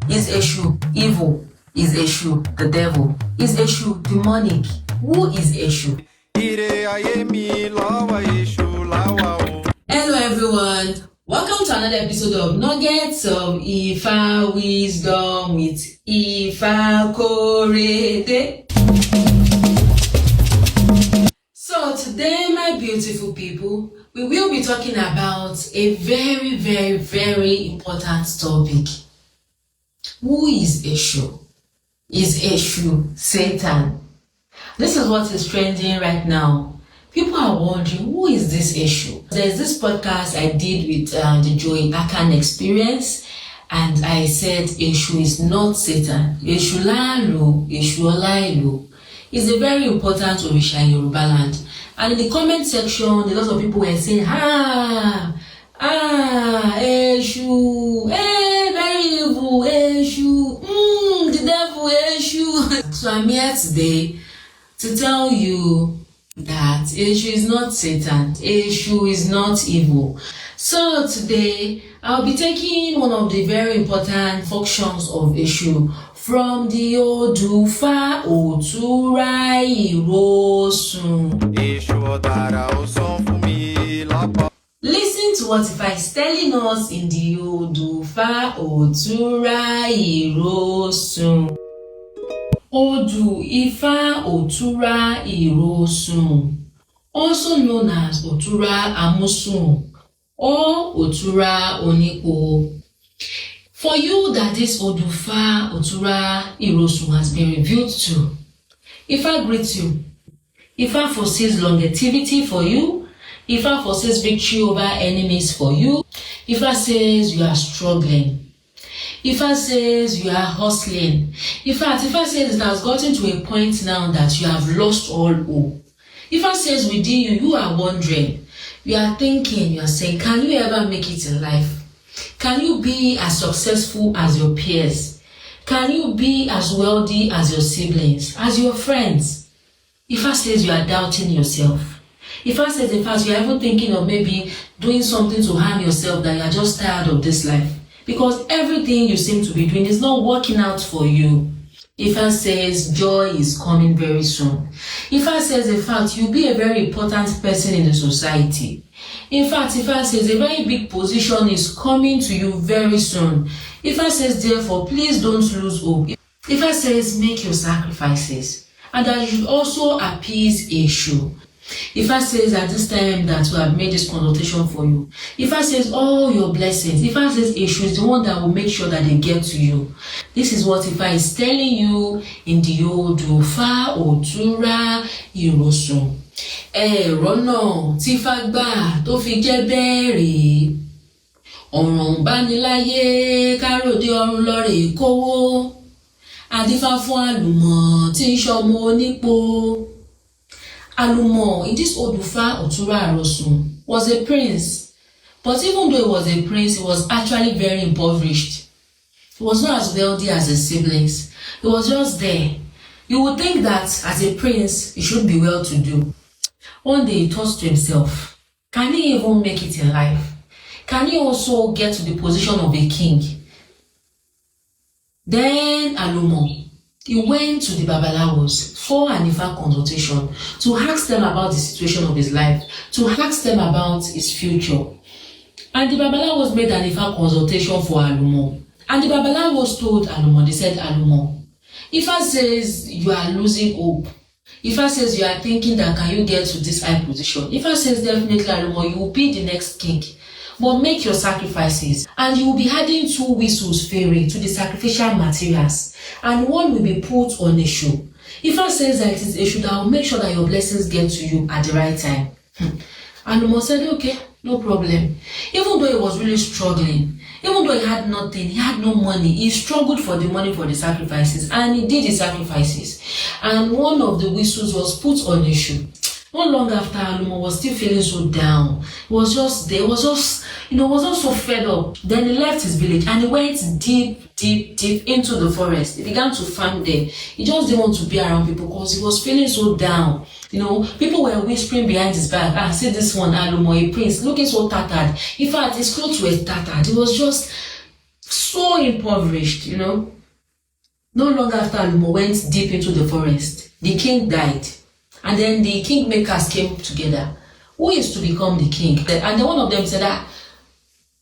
Is Eshu evil? Is Eshu the devil? Is Eshu demonic? Who is Eshu? Hello everyone, welcome to another episode of Nuggets of Ifa Wisdom with Fakorede. So today, my beautiful people, we will be talking about a very important topic. Who is Eshu? Is Eshu Satan? This is what is trending right now. People are wondering, who is this Eshu? There's this podcast I did with the Joy Akan Experience, and I said Eshu is not Satan. Eshu Lalu, Eshu Olailu is a very important Orisha in Yoruba land. And in the comment section, a lot of people were saying, Eshu, very evil, Eshu, the devil, Eshu. So I'm here today to tell you that Eshu is not Satan, Eshu is not evil. So today, I'll be taking one of the very important functions of Eshu from the Ifa Òtúrá Ìròsùn. Listen to what Ifa is telling us in the Ifa Òtúrá Ìròsùn. Ifa Òtúrá Ìròsùn, also known as Otura Amusun or Otura Onipo. For you that this Ifa Òtúrá Ìròsùn has been revealed to, Ifa greets you. Ifa foresees longevity for you. Ifa foresees victory over enemies for you. Ifa says you are struggling. Ifa says you are hustling. In fact, Ifa says it has gotten to a point now that you have lost all hope. Ifa says within you, you are wondering, you are thinking, you are saying, can you ever make it in life? Can you be as successful as your peers? Can you be as wealthy as your siblings, as your friends? Ifa says you are doubting yourself. Ifa says, in fact, you are even thinking of maybe doing something to harm yourself, that you are just tired of this life. Because everything you seem to be doing is not working out for you. Ifa says joy is coming very soon. Ifa says, in fact, you'll be a very important person in the society. In fact, Ifa says a very big position is coming to you very soon. Ifa says, therefore, please don't lose hope. Ifa says, make your sacrifices, and that you should also appease Eshu. Ifa says at this time that we have made this consultation for you, Ifa says all your blessings, Ifa says Eshu is the one that will make sure that they get to you. This is what Ifa is telling you in the Ifa Òtúrá Ìròsùn. Rọ́nà tí Ifá gbà tó fi jẹ́ bẹ́ẹ̀rẹ̀. Ọ̀ràn bániláyé káròdé ọ̀run lọ́rẹ̀ kówó. Adífá fún àlùmọ̀ tí ń ṣọmọ onípo. Alumo in this Ifa Òtúrá Ìròsùn was a prince, but even though he was a prince, he was actually very impoverished. He was not as wealthy as his siblings. He was just there. You would think that as a prince, he should be well-to-do. One day he thought to himself, can he even make it in life? Can he also get to the position of a king? Then Alumo, he went to the Babalawos for an Ifa consultation to ask them about the situation of his life, to ask them about his future. And the Babalawos made an Ifa consultation for Alumo. And the Babalawos told Alumo, they said, Alumo, Ifa says you are losing hope. Ifa says you are thinking that can you get to this high position. Ifa says definitely, Alumo, you will be the next king. But make your sacrifices, and you will be adding 2 whistles fairy to the sacrificial materials, and one will be put on Eshu. Ifa says that it is Eshu that will make sure that your blessings get to you at the right time. And Alumo said, okay, no problem. Even though he was really struggling, even though he had nothing, he had no money, he struggled for the money for the sacrifices, and he did the sacrifices. And one of the whistles was put on Eshu. Not long after, Alumo was still feeling so down. He was just there, was just so fed up. Then he left his village and he went deep into the forest. He began to farm there. He just didn't want to be around people because he was feeling so down. People were whispering behind his back, see this one, Alumo, a prince, looking so tattered. In fact, his clothes were tattered. It was just so impoverished, No long after Alumo went deep into the forest, the king died. And then the kingmakers came together. Who is to become the king? And then one of them said,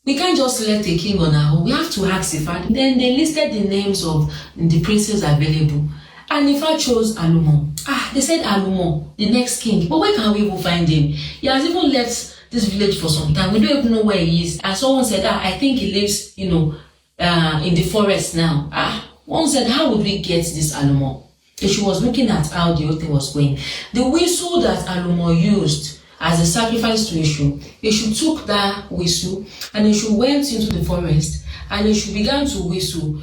we can't just select a king on our own. We have to ask Ifa. Then they listed the names of the princes available. And Ifa chose Alumo. They said Alumo, the next king. But where can we even find him? He has even left this village for some time. We don't even know where he is. And someone said, I think he lives, in the forest now. One said, how would we get this Alumo? So she was looking at how the whole thing was going. The whistle that Alumo used as a sacrifice to Ishu took that whistle and Ishu went into the forest and Ishu began to whistle.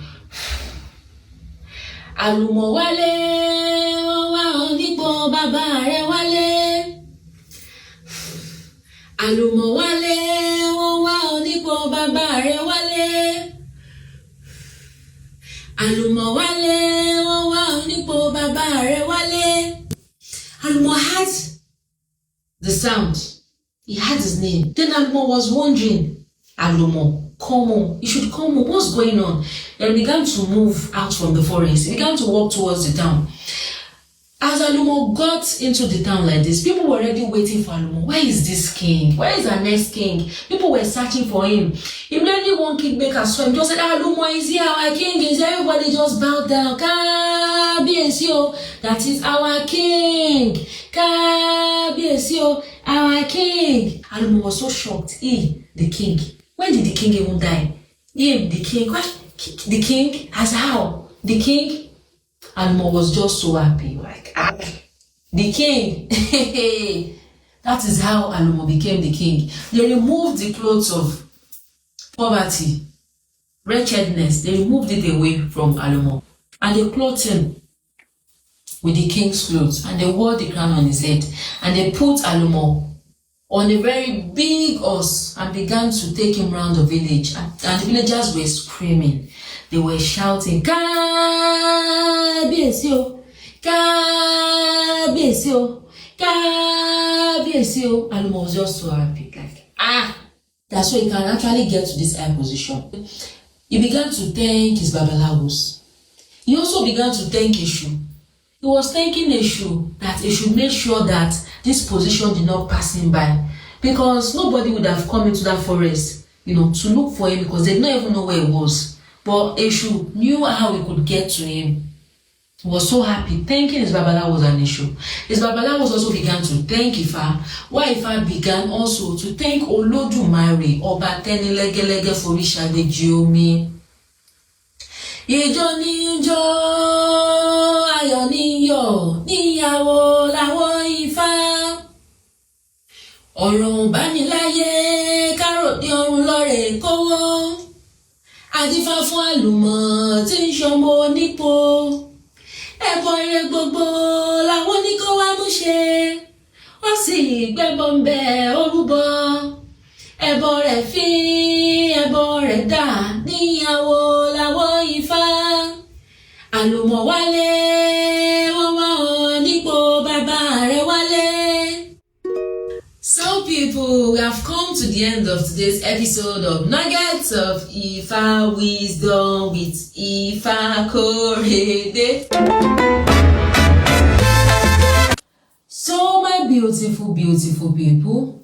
Alumo wale, wa onipo baba re wale. Alumo wale, wa onipo baba re wale. Alumo wale, wa onipo baba re wale. Alumo had the sound. He had his name. Then Alumo was wondering, Alumo, come home. You should come home. What's going on? Then he began to move out from the forest. He began to walk towards the town. As Alumo got into the town like this, people were already waiting for Alumo. Where is this king? Where is our next king? People were searching for him. Immediately one kingmaker saw him, just said, Alumo is here, our king is here. Everybody just bowed down. Kabiesio, that is our king. Kabiesio, our king. Alumo was so shocked. He, the king. When did the king even die? Him, the king. What? The king? As how? The king? Alumo was just so happy. Like, the king. That is how Alumo became the king. They removed the clothes of poverty, wretchedness. They removed it away from Alumo. And they clothed him with the king's clothes. And they wore the crown on his head. And they put Alumo on a very big horse and began to take him around the village. And the villagers were screaming. They were shouting, Kabiesio, Kabiesio, Kabiesio. Alumo was just so happy. Like, that's why he can actually get to this high position. He began to thank his babalawos. He also began to thank Ishu. He was thanking Ishu that Ishu made sure that this position did not pass him by. Because nobody would have come into that forest, to look for him because they did not even know where he was. But Ishu knew how he could get to him. He was so happy, thanking his babalawos and Ishu. His babalawos also began to thank Ifa, while Ifa began also to thank Olodumare, Oba Tenilegelege Forisade Jiomi. Ijo ni ijo, ayọ̀ ni yọ̀, níyàwó làwọn Ifá. Ọ̀rọ̀ bániláyé, káròdé ọ̀run lọ́rẹ̀ kówó. Adífá fún Àlùmọ̀ tí ń ṣọmọ onípo. Ẹbọ ire gbogbo làwọn oníkó wá mú ṣe. Wọ́n sì gbẹ́bọ ń bẹ orúbọ. Ẹbọ rẹ̀ fín, ẹbọ rẹ̀ dà, níyàwó làwọn Ifá. Àlùmọ̀ wálé, wọ́n wá ọ nípò bàbá rẹ̀ wálé. So people, we have come to the end of today's episode of Nuggets of Ifa Wisdom with Fakorede. So my beautiful, beautiful people,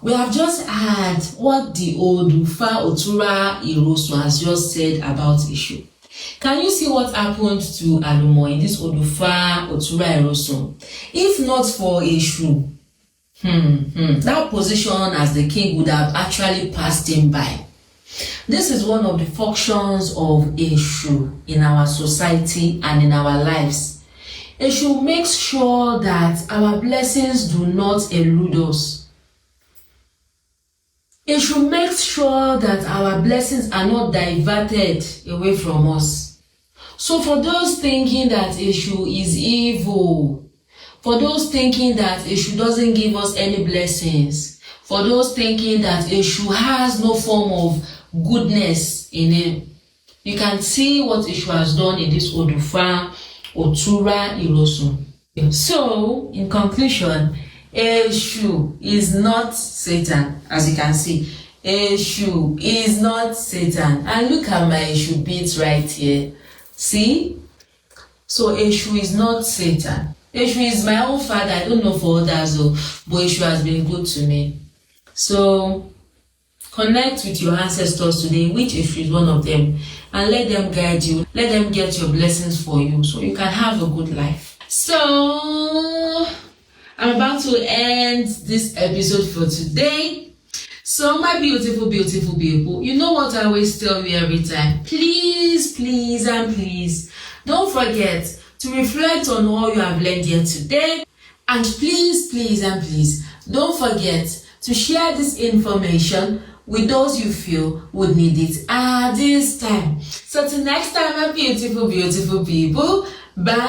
we have just heard what the old Ifa Òtúrá Ìròsùn has just said about Ishu. Can you see what happened to Alumo in this old Ifa Òtúrá Ìròsùn? If not for Ishu, that position as the king would have actually passed him by. This is one of the functions of Ishu in our society and in our lives. Ishu makes sure that our blessings do not elude us. Ishu makes sure that our blessings are not diverted away from us. So for those thinking that Ishu is evil, for those thinking that Ishu doesn't give us any blessings, for those thinking that Ishu has no form of goodness in him, you can see what Ishu has done in this Ifa Òtúrá Ìròsùn. So, in conclusion, Ishu is not Satan, as you can see. Eshu is not Satan. And look at my Eshu beads right here. See? So Eshu is not Satan. Eshu is my own father. I don't know for others, but Eshu has been good to me. So connect with your ancestors today, which Eshu is one of them, and let them guide you. Let them get your blessings for you so you can have a good life. So I'm about to end this episode for today. So my beautiful, beautiful people, you know what I always tell you every time. Please, please, and please, don't forget to reflect on all you have learned here today. And please, please, and please, don't forget to share this information with those you feel would need it at this time. So till next time, my beautiful, beautiful people, bye.